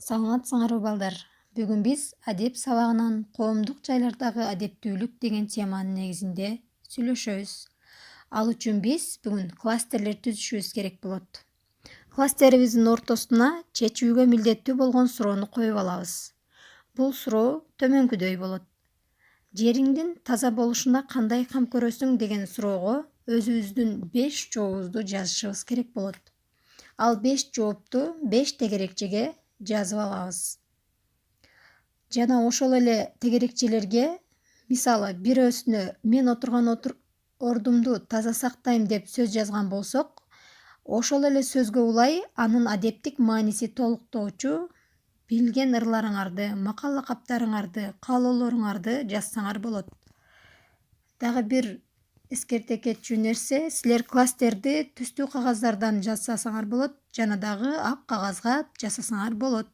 Саламатсыңарбы балдар. Бүгүн биз адеп сабагынан коомдук жайлардагы адептүүлүк деген теманын негизинде сүйлөшөбүз. Ал үчүн биз бүгүн кластерлер түзүшүбүз керек болот. Кластерибиздин ортосуна чечүүгө милдеттүү болгон суроону коюп алабыз. Бул суроо төмөнкүдөй болот. Жериңдин таза болушуна кандай кам көрөсүң деген суроого өзүбүздүн 5 жообубузду жазышыбыз керек болот. Ал 5 жоопту 5 тегерекчеге жазып алабыз. Жана ошол эле тегерекчелерге, мисалы бирөөсүнө мен отурган ордумду таза сактайм деп сөз жазган болсок, ошол эле сөзгө улай анын адептик мааниси толуктоочу билген ырларыңарды, макал лакаптарыңарды, каалоолоруңарды жазсаңар болот. Дагы бир эскерте кетчү нерсе, силер класстерди түстүү кагаздардан жасасаңар болот, жана дагы ак кагазга жасасаңар болот.